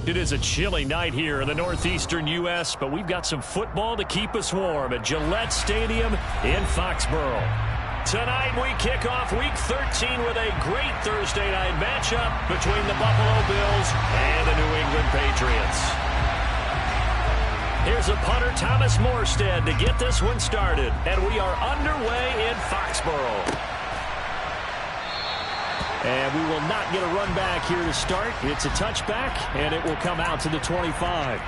It is a chilly night here in the northeastern U.S., but we've got some football to keep us warm at Gillette Stadium in Foxborough. Tonight we kick off Week 13 with a great Thursday night matchup between the Buffalo Bills and the New England Patriots. Here's a punter, Thomas Morstead, to get this one started, and we are underway in Foxborough. And we will not get a run back here to start. It's a touchback, and it will come out to the 25.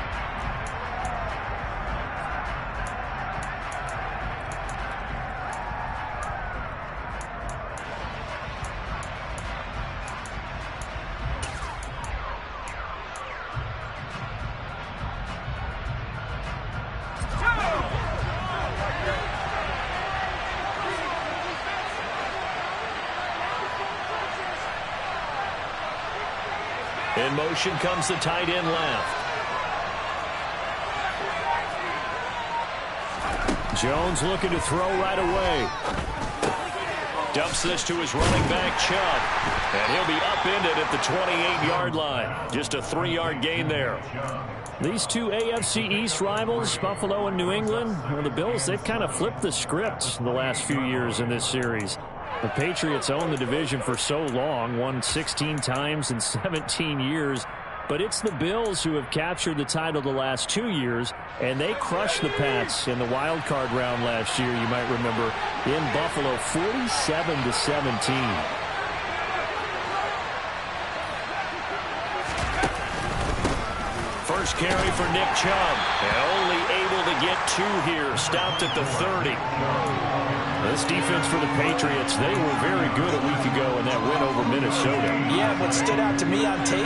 In motion comes the tight end left. Jones looking to throw right away. Dumps this to his running back, Chubb. And he'll be upended at the 28-yard line. Just a 3-yard gain there. These two AFC East rivals, Buffalo and New England, well, the Bills, they've kind of flipped the script in the last few years in this series. The Patriots owned the division for so long, won 16 times in 17 years. But it's the Bills who have captured the title the last 2 years, and they crushed the Pats in the wild card round last year, you might remember, in Buffalo, 47-17. First carry for Nick Chubb, and only able to get 2 here, stopped at the 30. This defense for the Patriots, they were very good a week ago in that win over Minnesota. Yeah, what stood out to me on tape,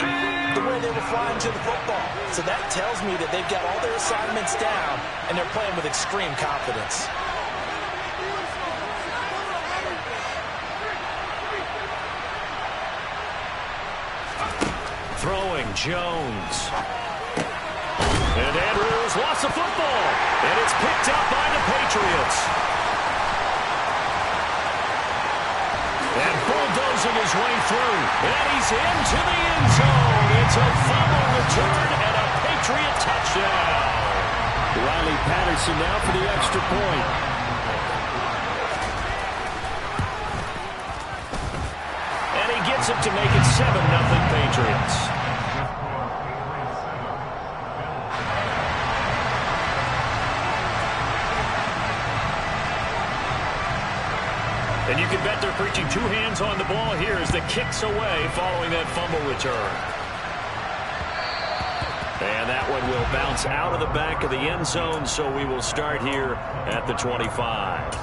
the way they were flying to the football. So that tells me that they've got all their assignments down, and they're playing with extreme confidence. Throwing, Jones. And Andrews lost the football, and it's picked up by the Patriots. And bulldozing his way through. And he's into the end zone. It's a fumble return and a Patriot touchdown. Riley Patterson now for the extra point. And he gets it to make it 7-0 Patriots. And you can bet they're preaching 2 hands on the ball here as the kick's away following that fumble return. And that one will bounce out of the back of the end zone, so we will start here at the 25.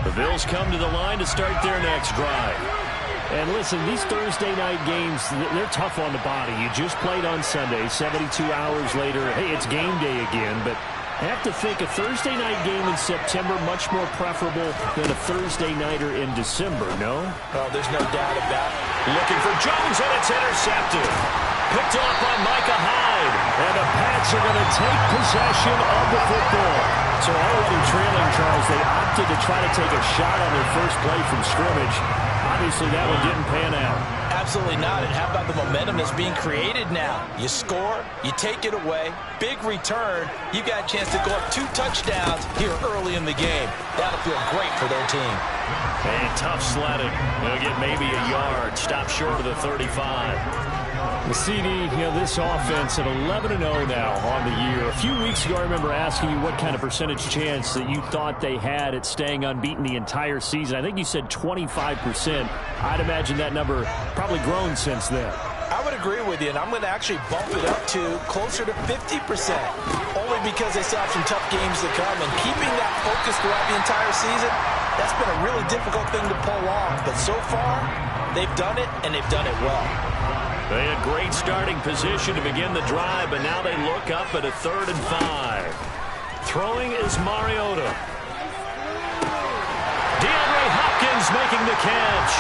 The Bills come to the line to start their next drive. And listen, these Thursday night games, they're tough on the body. You just played on Sunday, 72 hours later. Hey, it's game day again, but I have to think a Thursday night game in September much more preferable than a Thursday nighter in December, no? Oh, there's no doubt about it. Looking for Jones, and it's intercepted. Picked off by Micah Hyde. And the Pats are going to take possession of the football. So already trailing, Charles, they opted to try to take a shot on their first play from scrimmage. Obviously, that one didn't pan out. Absolutely not. And how about the momentum that's being created now? You score, you take it away, big return. You got a chance to go up 2 touchdowns here early in the game. That'll feel great for their team. And tough sledding. They'll get maybe a yard. Stop short of the 35. The CD, this offense at 11-0 now on the year. A few weeks ago, I remember asking you what kind of percentage chance that you thought they had at staying unbeaten the entire season. I think you said 25%. I'd imagine that number probably grown since then. I would agree with you, and I'm going to actually bump it up to closer to 50%, only because they still have some tough games to come, and keeping that focus throughout the entire season, that's been a really difficult thing to pull off. But so far, they've done it, and they've done it well. They had great starting position to begin the drive, but now they look up at a 3rd and 5. Throwing is Mariota. DeAndre Hopkins making the the catch.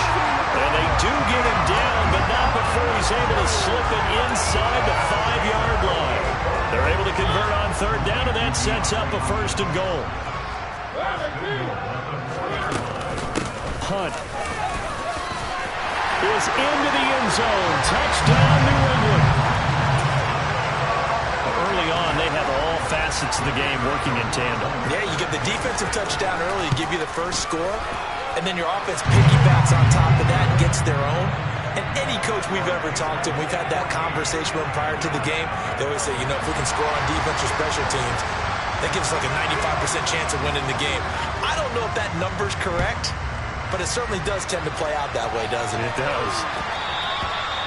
And they do get him down, but not before he's able to slip it inside the 5-yard line. They're able to convert on third down, and that sets up a 1st and goal. Hunt is into the end zone. Touchdown, New England. Early on, they have all facets of the game working in tandem. Yeah, you get the defensive touchdown early, give you the first score, and then your offense piggybacks on top of that and gets their own. And any coach we've ever talked to, we've had that conversation with them prior to the game. They always say, you know, if we can score on defense or special teams, that gives us like a 95% chance of winning the game. I don't know if that number's correct, but it certainly does tend to play out that way, doesn't it? It does.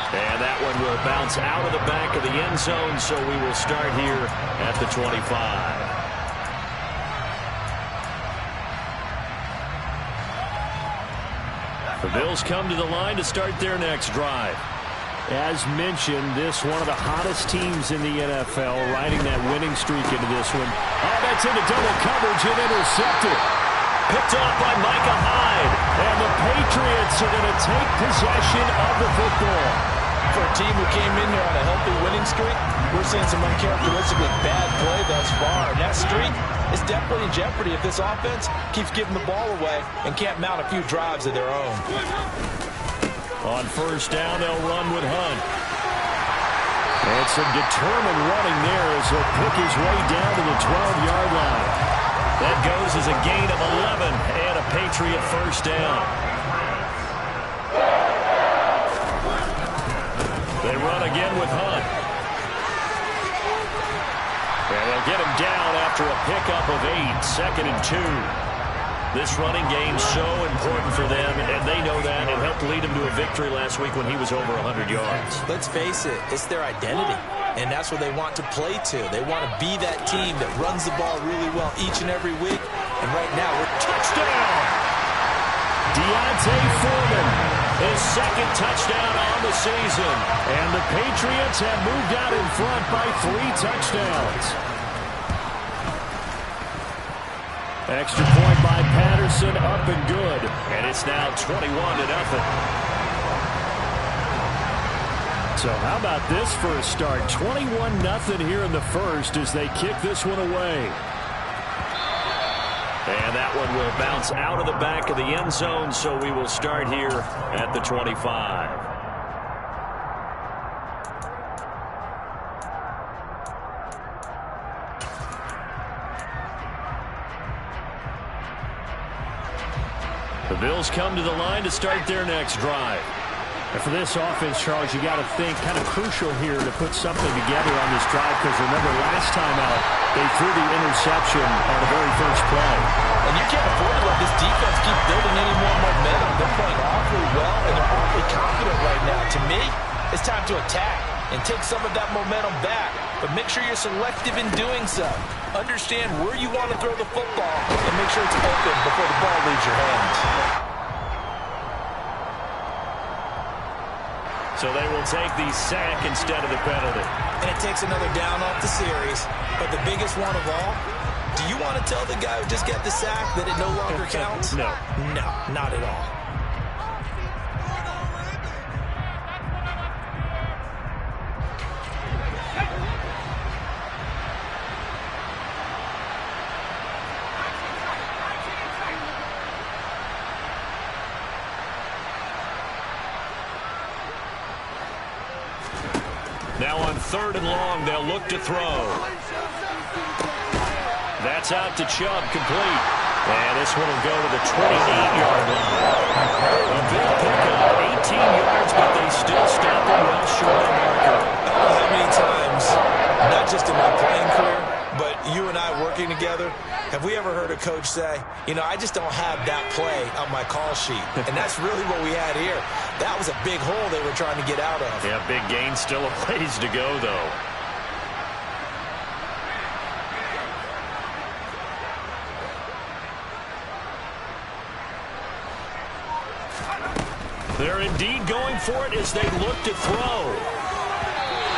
And that one will bounce out of the back of the end zone, so we will start here at the 25. The Bills come to the line to start their next drive. As mentioned, this one of the hottest teams in the NFL, riding that winning streak into this one. Oh, that's into double coverage and intercepted. Picked off by Micah Hyde. And the Patriots are going to take possession of the football. For a team who came in here on a healthy winning streak, we're seeing some uncharacteristically bad play thus far. And that streak is definitely in jeopardy if this offense keeps giving the ball away and can't mount a few drives of their own. On first down, they'll run with Hunt. And some determined running there as he'll pick his way down to the 12-yard line. That goes as a gain of 11 and a Patriot first down. They run again with Hunt. And they'll get him down after a pickup of 8, 2nd and 2. This running game's so important for them, and they know that. It helped lead them to a victory last week when he was over 100 yards. Let's face it, it's their identity, and that's what they want to play to. They want to be that team that runs the ball really well each and every week, and right now we're touchdown! Deontay Foreman, his 2nd touchdown on the season, and the Patriots have moved out in front by 3 touchdowns. Extra point by Patterson, up and good. And it's now 21-0. So how about this for a start? 21-0 here in the first as they kick this one away. And that one will bounce out of the back of the end zone, so we will start here at the 25. The Bills come to the line to start their next drive. And for this offense, Charles, you got to think kind of crucial here to put something together on this drive, because remember last time out, they threw the interception on the very first play. And you can't afford to let this defense keep building any more momentum. They're playing awfully well, and they're awfully confident right now. To me, it's time to attack and take some of that momentum back. But make sure you're selective in doing so. Understand where you want to throw the football and make sure it's open before the ball leaves your hands. So they will take the sack instead of the penalty. And it takes another down off the series. But the biggest one of all, do you want to tell the guy who just got the sack that it no longer counts? No. No, not at all. Now on 3rd and long, they'll look to throw. That's out to Chubb, complete. And this one will go to the 28-yard line. A big pickup, 18 yards, but they still stop him well short of the marker. I don't know how many times, not just in my playing career, but you and I working together, have we ever heard a coach say, you know, I just don't have that play on my call sheet. And that's really what we had here. That was a big hole they were trying to get out of. Yeah, big gain, still a ways to go, though. They're indeed going for it as they look to throw.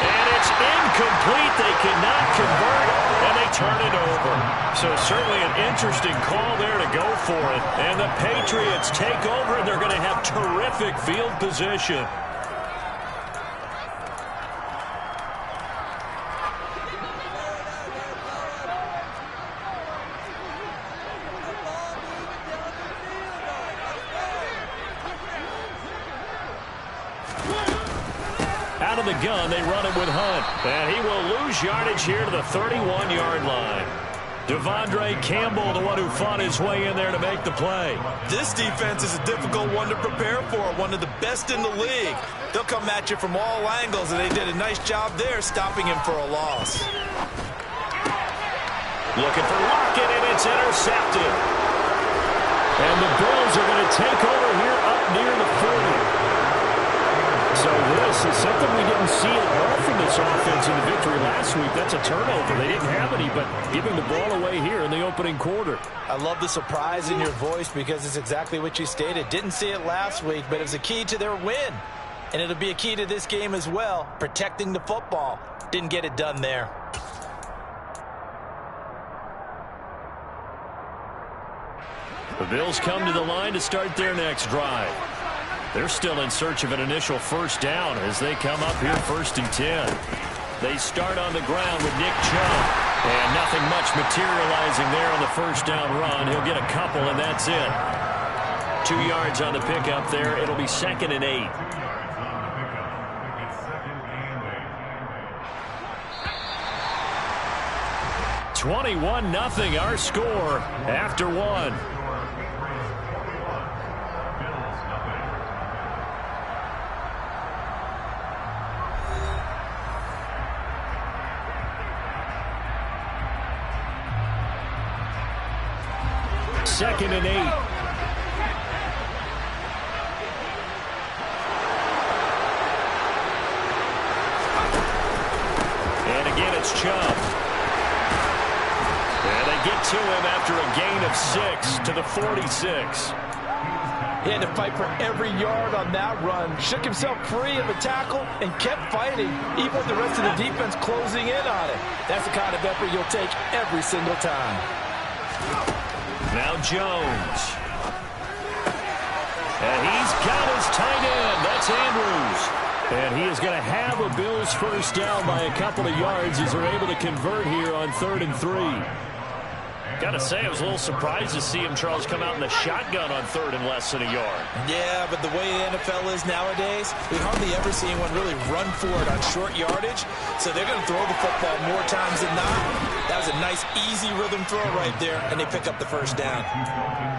And it's incomplete. They cannot convert, and they turn it over. So certainly an interesting call there to go for it. And the Patriots offense take over, and they're going to have terrific field position. Out of the gun, they run it with Hunt. And he will lose yardage here to the 31-yard line. Devondre Campbell, the one who fought his way in there to make the play. This defense is a difficult one to prepare for, one of the best in the league. They'll come at you from all angles, and they did a nice job there stopping him for a loss. Looking for Lockett, and it's intercepted. And the Bills are going to take over here up near the 40. So this is something we didn't see at all from this offense in the victory last week. That's a turnover. They didn't have any, but giving the ball away here in the opening quarter. I love the surprise in your voice because it's exactly what you stated. Didn't see it last week, but it was a key to their win. And it'll be a key to this game as well, protecting the football. Didn't get it done there. The Bills come to the line to start their next drive. They're still in search of an initial first down as they come up here 1st and 10. They start on the ground with Nick Chubb. And nothing much materializing there on the first down run. He'll get a couple, and that's it. 2 yards on the pickup there. It'll be 2nd and 8. (21-0) our score after one. Second and 8. And again, it's Chubb. And they get to him after a gain of 6 to the 46. He had to fight for every yard on that run. Shook himself free of the tackle and kept fighting, even with the rest of the defense closing in on it. That's the kind of effort you'll take every single time. Now Jones. And he's got his tight end. That's Andrews. And he is going to have a Bills first down by a couple of yards as they're able to convert here on 3rd and 3. Got to say, I was a little surprised to see him, Charles, come out in the shotgun on 3rd and less than a yard. Yeah, but the way the NFL is nowadays, we hardly ever see anyone really run for it on short yardage. So they're going to throw the football more times than not. That was a nice, easy rhythm throw right there, and they pick up the first down.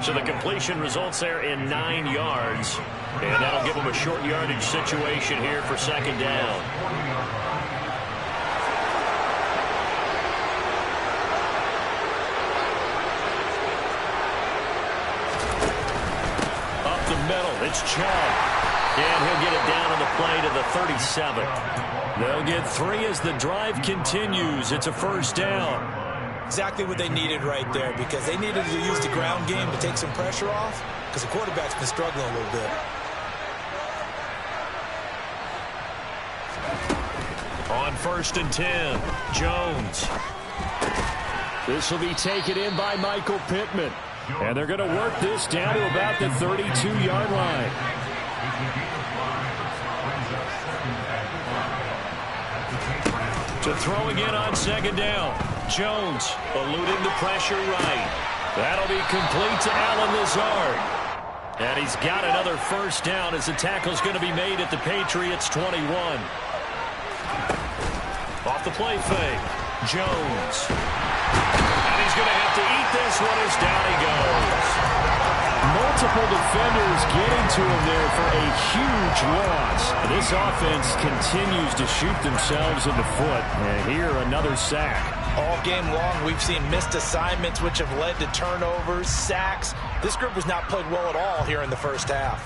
So the completion results there in 9 yards. And that'll give them a short yardage situation here for 2nd down. It's Chubb. And he'll get it down on the play to the 37. They'll get 3 as the drive continues. It's a first down. Exactly what they needed right there, because they needed to use the ground game to take some pressure off, because the quarterback's been struggling a little bit. On 1st and 10, Jones. This will be taken in by Michael Pittman. And they're going to work this down to about the 32-yard line. To throw again on 2nd down. Jones eluding the pressure right. That'll be complete to Allen Lazard. And he's got another first down as the tackle's going to be made at the Patriots' 21. Off the play fake. Jones. He's going to have to eat this one as down he goes. Multiple defenders getting to him there for a huge loss. This offense continues to shoot themselves in the foot. And here, another sack. All game long, we've seen missed assignments, which have led to turnovers, sacks. This group has not played well at all here in the first half.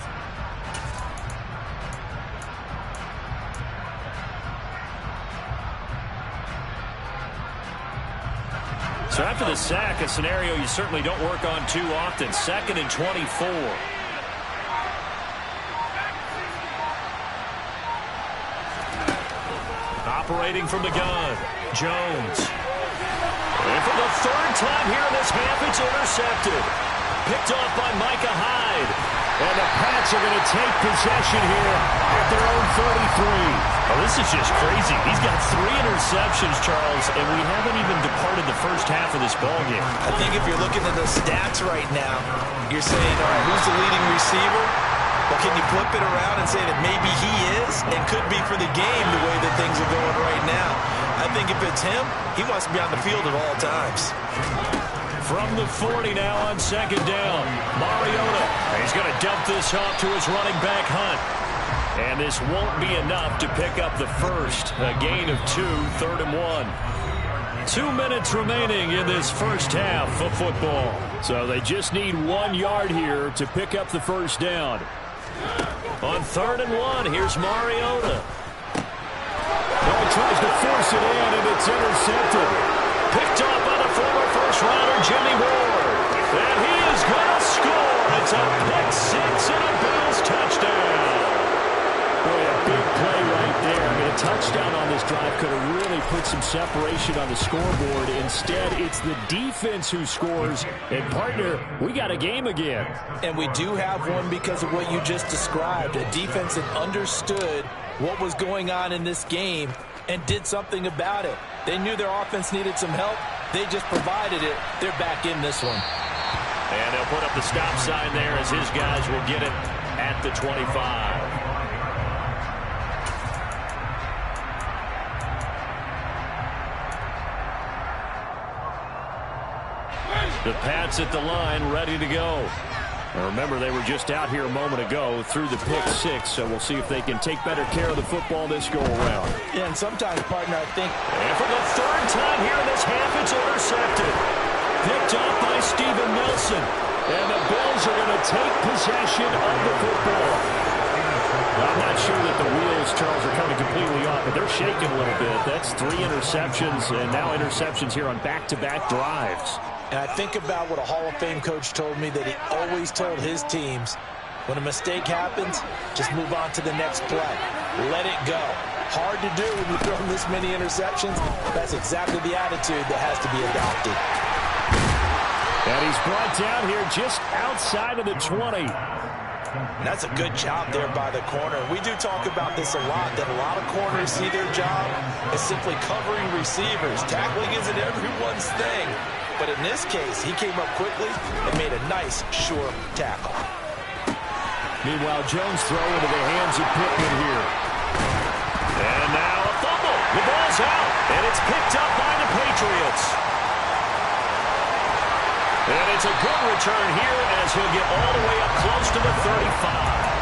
So after the sack, a scenario you certainly don't work on too often. 2nd and 24. Operating from the gun, Jones. And for the third time here in this half, it's intercepted. Picked off by Micah Hyde. Pats are going to take possession here at their own 33. Oh, this is just crazy. He's got 3 interceptions, Charles, and we haven't even departed the first half of this ballgame. I think if you're looking at the stats right now, you're saying, all right, who's the leading receiver? Well, can you flip it around and say that maybe he is and could be for the game the way that things are going right now? I think if it's him, he wants to be on the field at all times. From the 40 now on second down, Mariota. He's going to dump this off to his running back, Hunt. And this won't be enough to pick up the first. A gain of 2, 3rd and 1. 2 minutes remaining in this first half of football. So they just need 1 yard here to pick up the first down. On 3rd and 1, here's Mariota. Well, he tries to force it in, and it's intercepted. Picked up by the former first-rounder Jimmy Ward. And he is going to score. It's a pick 6 and a Bills touchdown. Boy, a big play right there. I mean, a touchdown on this drive could have really put some separation on the scoreboard. Instead, it's the defense who scores. And, partner, we got a game again. And we do have one because of what you just described. A defense that understood what was going on in this game and did something about it. They knew their offense needed some help. They just provided it. They're back in this one. And they'll put up the stop sign there as his guys will get it at the 25. The Pats at the line, ready to go. Now remember, they were just out here a moment ago through the pick 6, so we'll see if they can take better care of the football this go-around. Yeah, and sometimes, partner, I think... And for the 3rd time here in this half, it's intercepted. Picked off by Steven Nelson. And the Bills are going to take possession of the football. I'm not sure that the wheels, Charles, are coming completely off, but they're shaking a little bit. That's 3 interceptions, and now interceptions here on back-to-back drives. And I think about what a Hall of Fame coach told me that he always told his teams, when a mistake happens, just move on to the next play. Let it go. Hard to do when you throw this many interceptions. That's exactly the attitude that has to be adopted. And he's brought down here just outside of the 20. And that's a good job there by the corner. We do talk about this a lot, that a lot of corners see their job as simply covering receivers. Tackling isn't everyone's thing. But in this case, he came up quickly and made a nice, sure tackle. Meanwhile, Jones throw into the hands of Pittman here. And now a fumble. The ball's out, and it's picked up by the Patriots. And it's a good return here as he'll get all the way up close to the 35.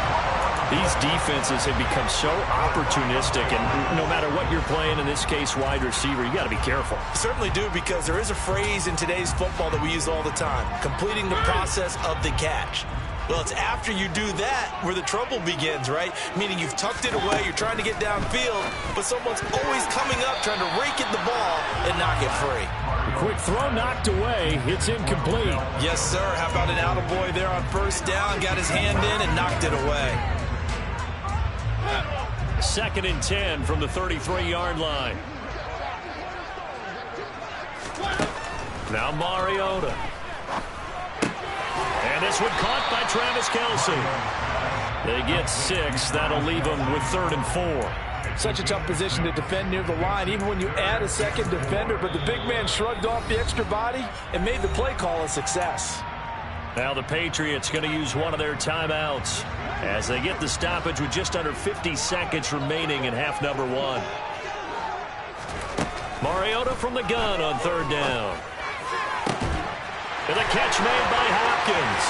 These defenses have become so opportunistic, and no matter what you're playing, in this case wide receiver, you got to be careful. Certainly do, because there is a phrase in today's football that we use all the time, completing the process of the catch. Well, it's after you do that where the trouble begins, right? Meaning you've tucked it away, you're trying to get downfield, but someone's always coming up trying to rake at the ball and knock it free. A quick throw knocked away. It's incomplete. Yes, sir. How about an attaboy there on first down? Got his hand in and knocked it away. 2nd and 10 from the 33-yard line. Now Mariota. And this one caught by Travis Kelce. They get 6. That'll leave them with 3rd and 4. Such a tough position to defend near the line, even when you add a second defender, but the big man shrugged off the extra body and made the play call a success. Now the Patriots going to use one of their timeouts as they get the stoppage with just under 50 seconds remaining in half number 1. Mariota from the gun on 3rd down. And a catch made by Hopkins.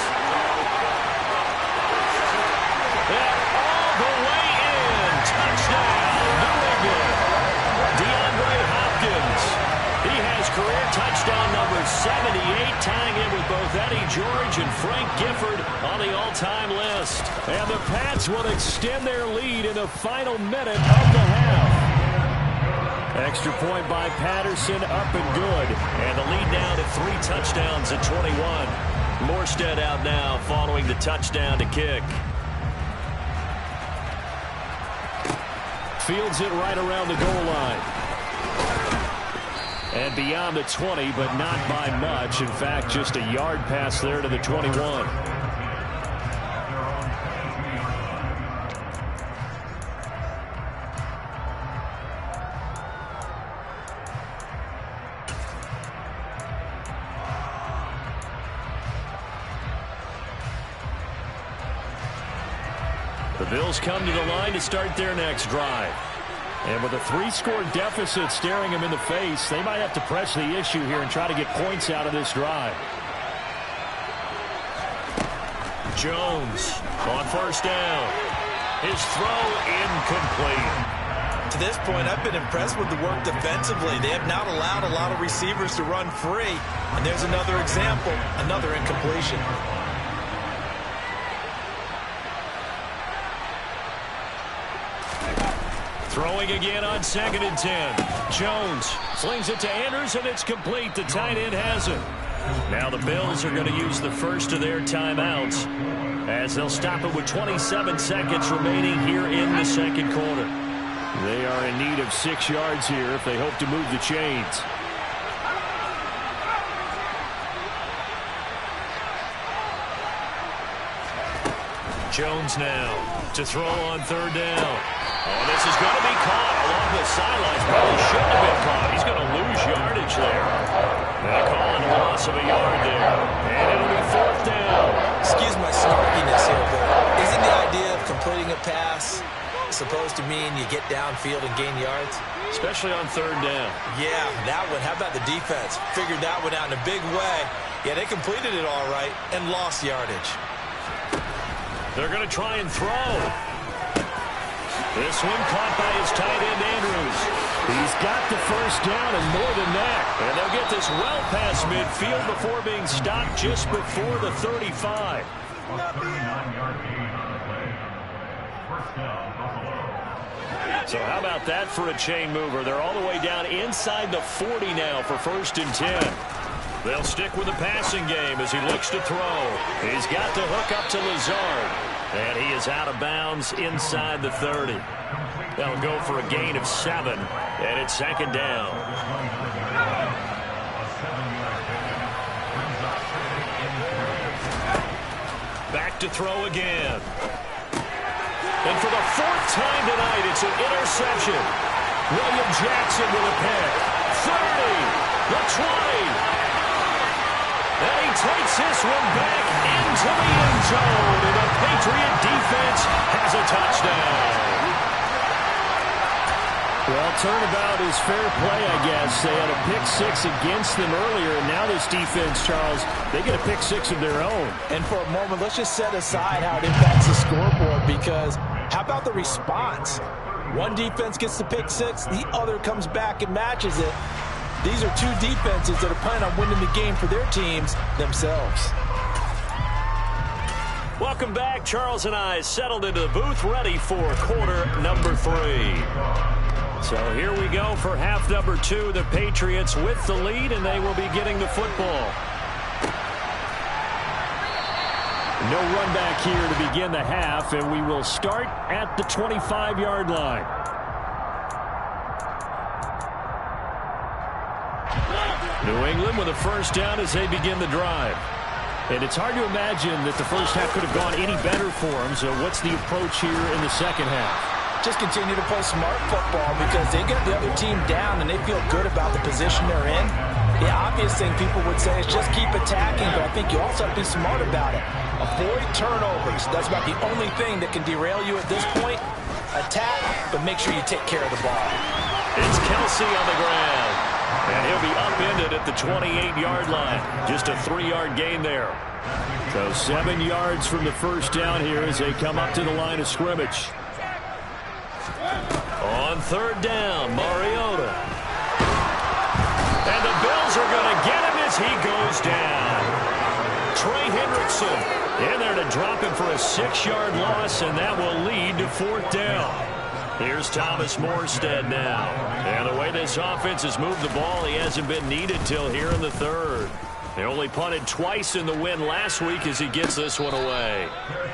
And all the way in. Touchdown, New England. DeAndre Hopkins. He has career touchdown number 78, tying in with both Eddie George and Frank Gifford on the all-time list. And the Pats will extend their lead in the final minute of the half. Extra point by Patterson, up and good. And the lead now to 3 touchdowns at 21. Morstead out now following the touchdown to kick. Fields it right around the goal line. And beyond the 20, but not by much. In fact, just a yard pass there to the 21. The Bills come to the line to start their next drive. And with a 3-score deficit staring them in the face, they might have to press the issue here and try to get points out of this drive. Jones on first down. His throw incomplete. To this point, I've been impressed with the work defensively. They have not allowed a lot of receivers to run free. And there's another example, another incompletion. Throwing again on 2nd and 10. Jones slings it to Andrews, and it's complete. The tight end has it. Now the Bills are going to use the first of their timeouts as they'll stop it with 27 seconds remaining here in the second quarter. They are in need of 6 yards here if they hope to move the chains. Jones now to throw on 3rd down. Oh, this is going to be caught along the sidelines. Probably shouldn't have been caught. He's going to lose yardage there. And a call and a loss of a yard there. And it'll be 4th down. Excuse my snarkiness here, but isn't the idea of completing a pass supposed to mean you get downfield and gain yards? Especially on 3rd down. Yeah, that one. How about the defense? Figured that one out in a big way. Yeah, they completed it all right and lost yardage. They're going to try and throw. This one caught by his tight end, Andrews. He's got the first down and more than that. And they'll get this well past midfield before being stopped just before the 35. So how about that for a chain mover? They're all the way down inside the 40 now for 1st and 10. They'll stick with the passing game as he looks to throw. He's got to hook up to Lazard. And he is out of bounds inside the 30. They'll go for a gain of 7. And it's 2nd down. Back to throw again. And for the 4th time tonight, it's an interception. William Jackson with a pick. 30. The 20. And he takes this one back into the end zone. And the Patriot defense has a touchdown. Well, turnabout is fair play, I guess. They had a pick-6 against them earlier, and now this defense, Charles, they get a pick-6 of their own. And for a moment, let's just set aside how it impacts the scoreboard, because how about the response? One defense gets the pick-6, the other comes back and matches it. These are two defenses that are planning on winning the game for their teams themselves. Welcome back. Charles and I settled into the booth, ready for quarter number 3. So here we go for half number 2. The Patriots with the lead, and they will be getting the football. No run back here to begin the half, and we will start at the 25-yard line. New England with a first down as they begin the drive. And it's hard to imagine that the first half could have gone any better for them. So what's the approach here in the second half? Just continue to play smart football, because they get the other team down and they feel good about the position they're in. The obvious thing people would say is just keep attacking, but I think you also have to be smart about it. Avoid turnovers. That's about the only thing that can derail you at this point. Attack, but make sure you take care of the ball. It's Kelsey on the ground. And he'll be upended at the 28-yard line. Just a 3-yard gain there. So 7 yards from the first down here as they come up to the line of scrimmage. On 3rd down, Mariota. And the Bills are going to get him as he goes down. Trey Hendrickson in there to drop him for a 6-yard loss, and that will lead to 4th down. Here's Thomas Morstead now. And the way this offense has moved the ball, he hasn't been needed till here in the 3rd. They only punted twice in the win last week as he gets this one away.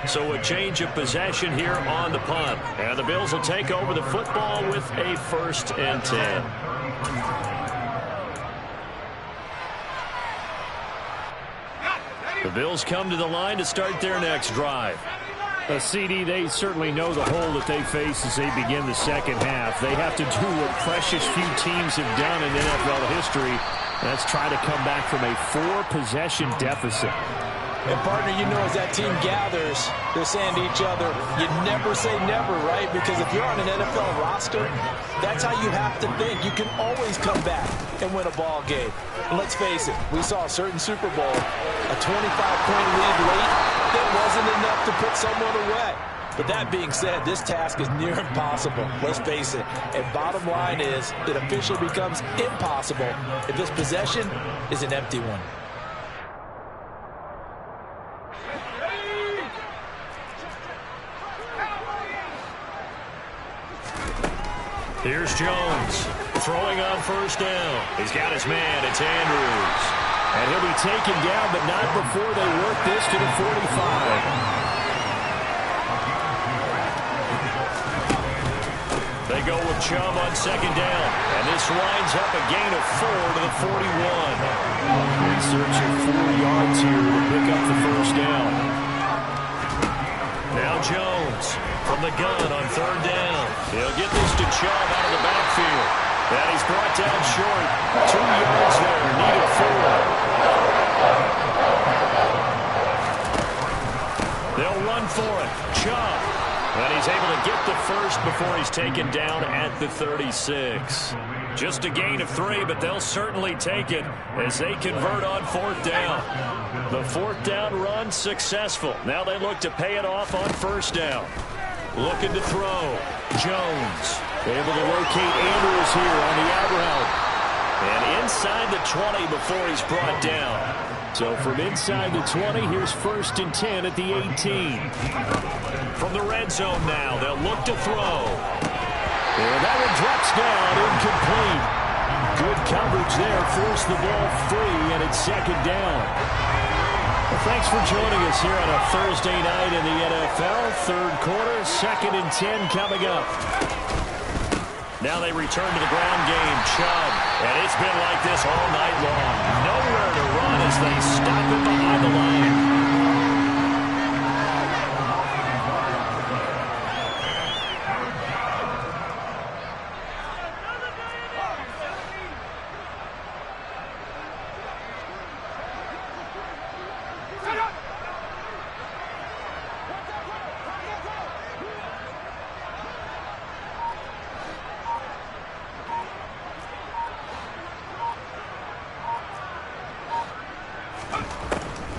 So a change of possession here on the punt. And the Bills will take over the football with a 1st and 10. The Bills come to the line to start their next drive. CD, they certainly know the hole that they face as they begin the second half. They have to do what precious few teams have done in NFL history. That's try to come back from a 4-possession deficit. And, partner, you know, as that team gathers, they're saying to each other, you never say never, right? Because if you're on an NFL roster, that's how you have to think. You can always come back and win a ball game. And let's face it, we saw a certain Super Bowl, a 25-point lead late, that wasn't enough to put someone away. But that being said, this task is near impossible. Let's face it. And bottom line is, it officially becomes impossible if this possession is an empty one. Here's Jones throwing on first down. He's got his man. It's Andrews. And he'll be taken down, but not before they work this to the 45. They go with Chubb on second down. And this winds up a gain of 4 to the 41. In search of 4 yards here to pick up the first down. Now Jones from the gun on third down. He'll get this to Chubb out of the backfield. And he's brought down short. 2 yards there, needed 4. They'll run for it. Chubb. And he's able to get the first before he's taken down at the 36. Just a gain of 3, but they'll certainly take it as they convert on fourth down. The fourth down run successful. Now they look to pay it off on first down. Looking to throw. Jones able to locate Andrews here on the out route. And inside the 20 before he's brought down. So from inside the 20, here's first and 10 at the 18. From the red zone now, they'll look to throw. And that one drops down, incomplete. Good coverage there, forced the ball free, and it's second down. Well, thanks for joining us here on a Thursday night in the NFL. Third quarter, second and 10 coming up. Now they return to the ground game. Chubb. And it's been like this all night long. Nowhere to run as they stop him behind the line.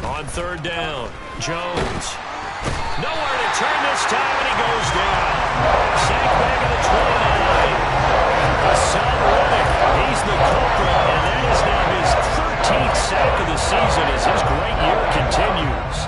On third down, Jones. Nowhere to turn this time, and he goes down. Sacked back at the 29. Hassan Reddick, he's the culprit, and that is now his 13th sack of the season as his great year continues.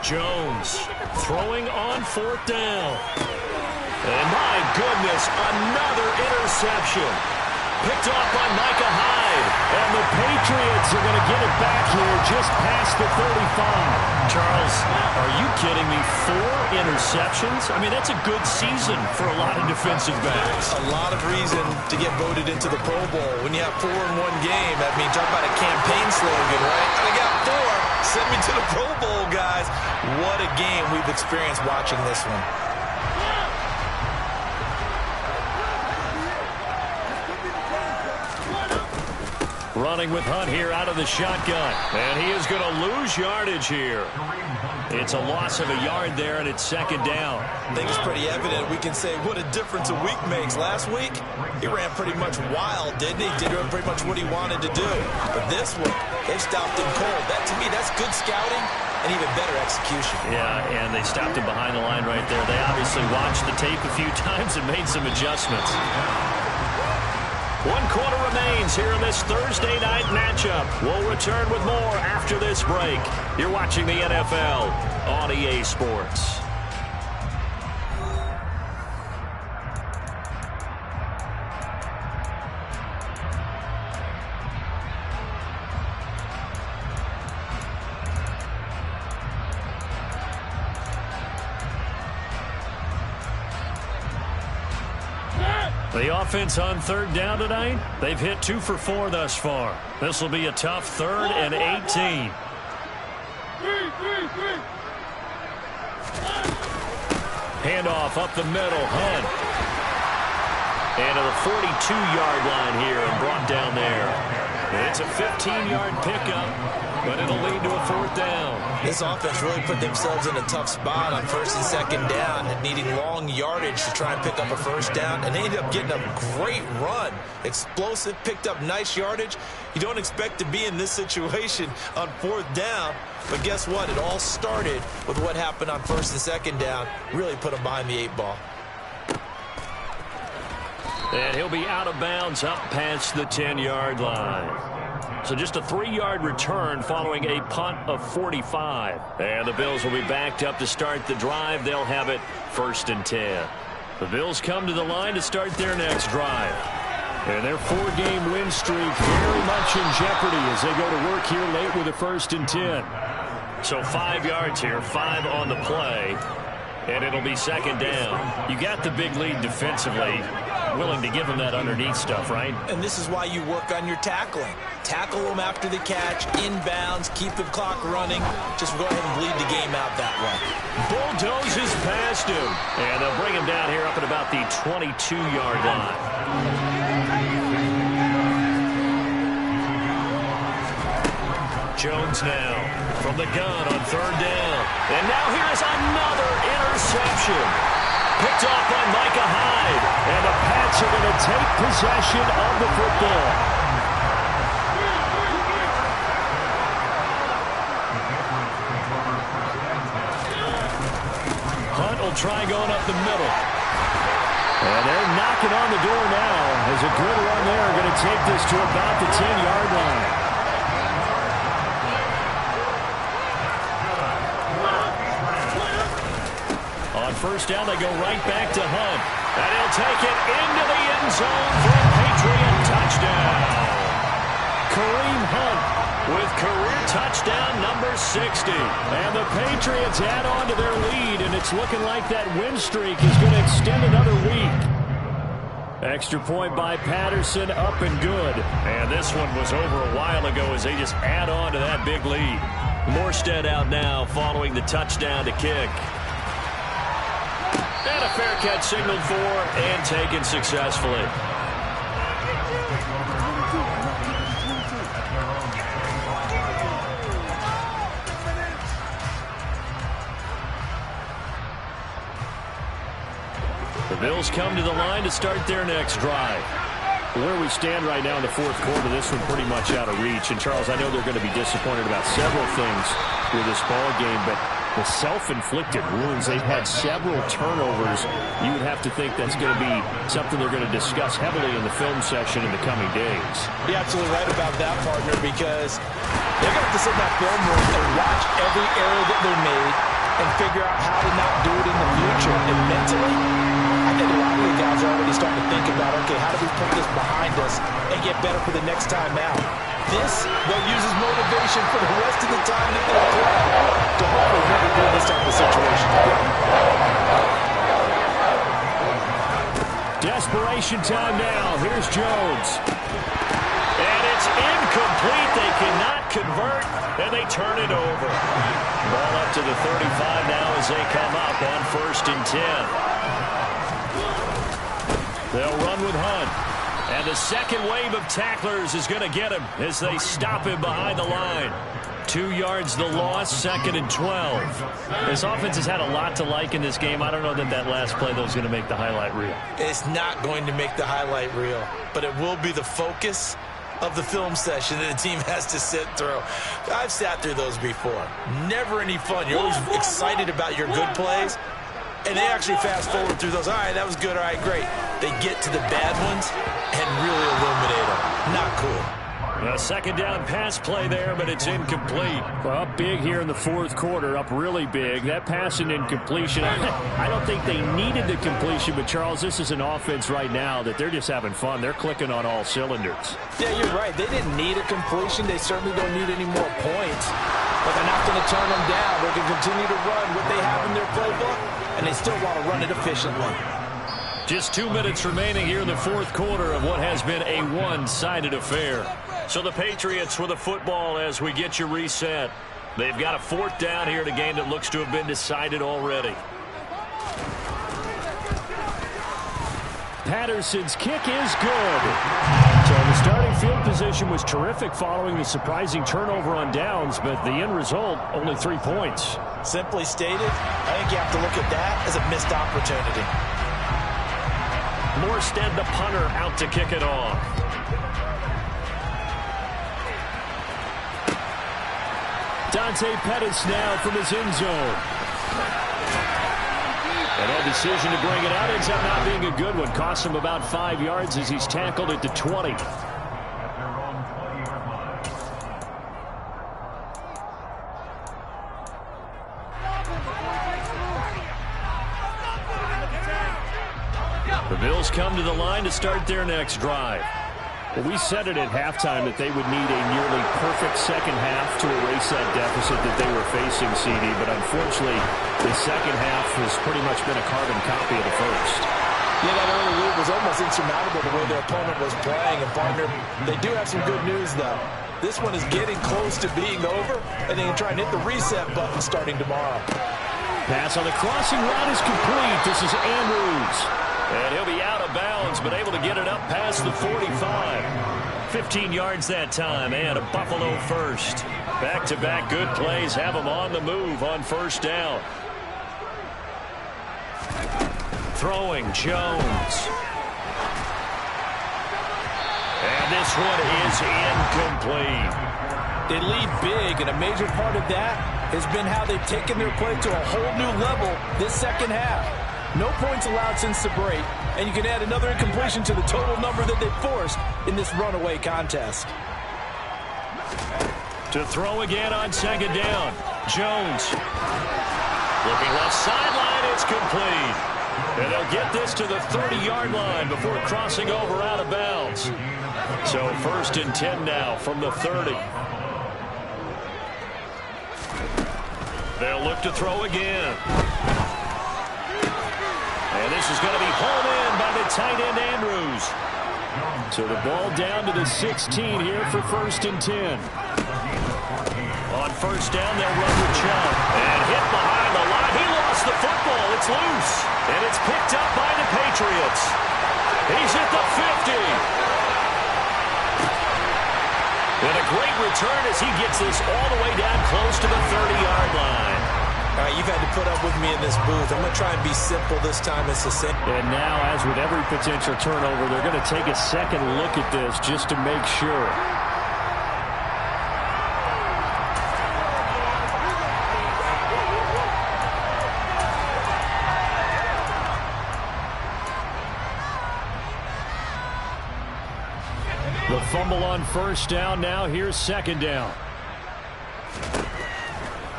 Jones throwing on fourth down. And my goodness, another interception. Picked off by Micah Hyde. And the Patriots are going to get it back here just past the 35. Charles, are you kidding me? 4 interceptions? I mean, that's a good season for a lot of defensive backs. A lot of reason to get voted into the Pro Bowl. When you have 4 in one game, I mean, talk about a campaign slogan, right? I got 4. Send me to the Pro Bowl, guys. What a game we've experienced watching this one. Running with Hunt here out of the shotgun. And he is going to lose yardage here. It's a loss of a yard there, and it's second down. I think it's pretty evident. We can say what a difference a week makes. Last week, he ran pretty much wild, didn't he? Did pretty much what he wanted to do. But this one, they stopped him cold. That, to me, that's good scouting and even better execution. Yeah, and they stopped him behind the line right there. They obviously watched the tape a few times and made some adjustments. 1 quarter remains here in this Thursday night matchup. We'll return with more after this break. You're watching the NFL on EA Sports. The offense on third down tonight, they've hit 2 for 4 thus far. This will be a tough 3rd and 18. Handoff up the middle. Hunt. And to the 42-yard line here and brought down there. It's a 15-yard pickup, but it'll lead to a 4th down. This offense really put themselves in a tough spot on 1st and 2nd down, needing long yardage to try and pick up a 1st down, and they ended up getting a great run. Explosive, picked up nice yardage. You don't expect to be in this situation on 4th down, but guess what? It all started with what happened on 1st and 2nd down. Really put them behind the 8 ball. And he'll be out of bounds up past the 10-yard line. So just a 3-yard return following a punt of 45. And the Bills will be backed up to start the drive. They'll have it 1st and 10. The Bills come to the line to start their next drive. And their 4-game win streak very much in jeopardy as they go to work here late with a 1st and 10. So 5 yards here, 5 on the play. And it'll be 2nd down. You got the big lead defensively. Willing to give them that underneath stuff, right? And this is why you work on your tackling. Tackle them after the catch, inbounds, keep the clock running. Just go ahead and bleed the game out that way. Bulldozes past him. And they'll bring him down here up at about the 22-yard line. Jones now from the gun on 3rd down. And now here's another interception. Picked off by Micah Hyde. And the Pats are going to take possession of the football. Hunt will try going up the middle. And they're knocking on the door now. There's a good run there. Going to take this to about the 10-yard line. On 1st down, they go right back to Hunt. And he'll take it into the end zone for a Patriot touchdown. Kareem Hunt with career touchdown number 60. And the Patriots add on to their lead, and it's looking like that win streak is going to extend another week. Extra point by Patterson, up and good. And this one was over a while ago as they just add on to that big lead. Morstead out now following the touchdown to kick. And a fair catch signaled for and taken successfully. The Bills come to the line to start their next drive. Where we stand right now in the 4th quarter, this one pretty much out of reach. And, Charles, I know they're going to be disappointed about several things with this ball game, but the self-inflicted wounds, they've had several turnovers. You would have to think that's going to be something they're going to discuss heavily in the film session in the coming days. You're absolutely right about that, partner, because they're going to have to sit in that film room and watch every error that they made and figure out how to not do it in the future. And mentally, I think a lot of the guys are already starting to think about, okay, how do we put this behind us and get better for the next time out? This, they'll use as motivation for the rest of the time that they play to hopefully never be in this type of situation again. Desperation time now. Here's Jones. And it's incomplete. They cannot convert, and they turn it over. Ball up to the 35 now as they come up on 1st and 10. They'll run with Hunt. And the second wave of tacklers is going to get him as they stop him behind the line. 2 yards the loss, 2nd and 12. This offense has had a lot to like in this game. I don't know that last play, though, is going to make the highlight reel. It's not going to make the highlight reel, but it will be the focus of the film session that the team has to sit through. I've sat through those before. Never any fun. You're always excited about your good plays, and they actually fast forward through those. All right, that was good. All right, great. They get to the bad ones and really illuminate them. Not cool. A 2nd down pass play there, but it's incomplete. Well, up big here in the 4th quarter, up really big. That pass and incompletion, I don't think they needed the completion, but, Charles, this is an offense right now that they're just having fun. They're clicking on all cylinders. Yeah, you're right. They didn't need a completion. They certainly don't need any more points. But they're not going to turn them down. They can continue to run what they have in their playbook, and they still want to run it efficiently. Just 2 minutes remaining here in the 4th quarter of what has been a one-sided affair. So the Patriots with a football as we get you reset. They've got a 4th down here in a game that looks to have been decided already. Patterson's kick is good. So the starting field position was terrific following the surprising turnover on downs, but the end result, only 3 points. Simply stated, I think you have to look at that as a missed opportunity. Morstead, the punter, out to kick it off. Dante Pettis now from his end zone. And that decision to bring it out ends up not being a good one. Costs him about 5 yards as he's tackled at the 20. The Bills come to the line to start their next drive. Well, we said it at halftime that they would need a nearly perfect second half to erase that deficit that they were facing, CD. But unfortunately, the second half has pretty much been a carbon copy of the first. Yeah, that early lead was almost insurmountable the way their opponent was playing. And, partner, they do have some good news, though. This one is getting close to being over, and they can try and hit the reset button starting tomorrow. Pass on the crossing route is complete. This is Andrews. And he'll be out of bounds, but able to get it up past the 45. 15 yards that time, and a Buffalo first. Back-to-back good plays have them on the move on first down. Throwing, Jones. And this one is incomplete. They lead big, and a major part of that has been how they've taken their play to a whole new level this second half. No points allowed since the break, and you can add another incompletion to the total number that they forced in this runaway contest. To throw again on second down. Jones. Looking left sideline, it's complete. And they'll get this to the 30-yard line before crossing over out of bounds. So 1st and 10 now from the 30. They'll look to throw again. And this is going to be pulled in by the tight end, Andrews. So the ball down to the 16 here for 1st and 10. On first down, they'll run with Chubb. And hit behind the line. He lost the football. It's loose. And it's picked up by the Patriots. He's at the 50. And a great return as he gets this all the way down close to the 30-yard line. All right, you've had to put up with me in this booth. I'm going to try and be simple this time. It's succinct. And now, as with every potential turnover, they're going to take a second look at this just to make sure. The fumble on first down. Now here's second down.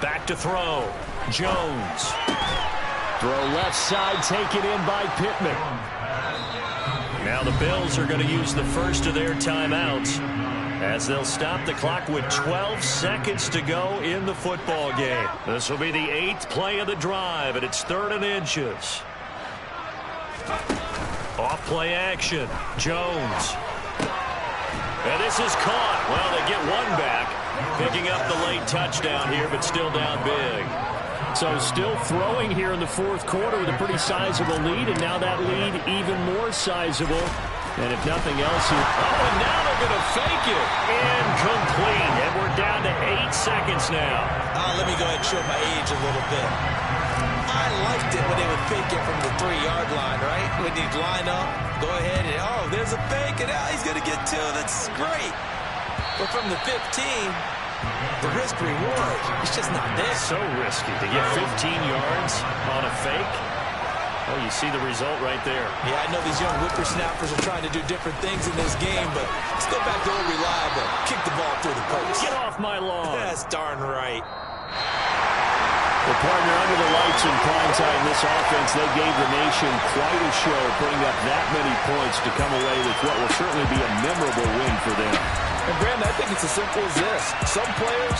Back to throw. Jones. Throw left side, taken in by Pittman. Now the Bills are going to use the first of their timeouts as they'll stop the clock with 12 seconds to go in the football game. This will be the 8th play of the drive, and it's 3rd and inches. Off play action. Jones. And this is caught. Well, they get one back, picking up the late touchdown here, but still down big. So still throwing here in the 4th quarter with a pretty sizable lead, and now that lead even more sizable. And if nothing else, and now they're going to fake it. Incomplete. And we're down to 8 seconds now. Let me go ahead and show my age a little bit. I liked it when they would fake it from the 3-yard line, right? When they'd line up, go ahead and, there's a fake, and he's going to get 2. That's great. But from the 15, the risk reward, it's just not there. So risky to get 15 yards on a fake. Well, you see the result right there. Yeah, I know these young whippersnappers are trying to do different things in this game, but let's go back to old reliable. Kick the ball through the post. Get off my lawn. That's darn right. The partner under the lights in prime time, this offense, they gave the nation quite a show, putting up that many points to come away with what will certainly be a memorable win for them. And, Brandon, I think it's as simple as this. Some players